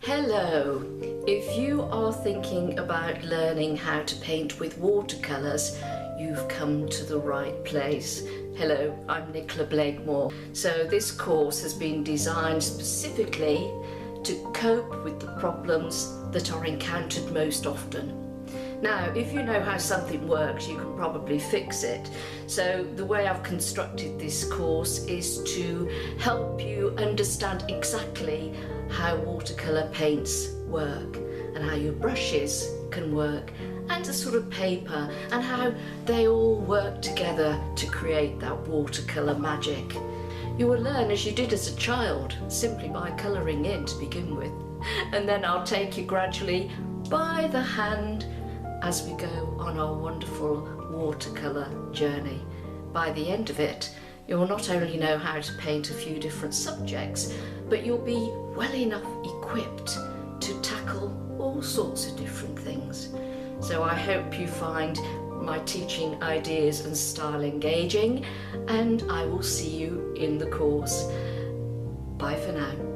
Hello! If you are thinking about learning how to paint with watercolors, you've come to the right place. Hello, I'm Nicola Blakemore. So this course has been designed specifically to cope with the problems that are encountered most often. Now, if you know how something works, you can probably fix it. So the way I've constructed this course is to help you understand exactly how watercolour paints work and how your brushes can work and the sort of paper and how they all work together to create that watercolour magic. You will learn as you did as a child, simply by colouring in to begin with, and then I'll take you gradually by the hand as we go on our wonderful watercolour journey. By the end of it, you'll not only know how to paint a few different subjects, but you'll be well enough equipped to tackle all sorts of different things. So I hope you find my teaching ideas and style engaging, and I will see you in the course. Bye for now.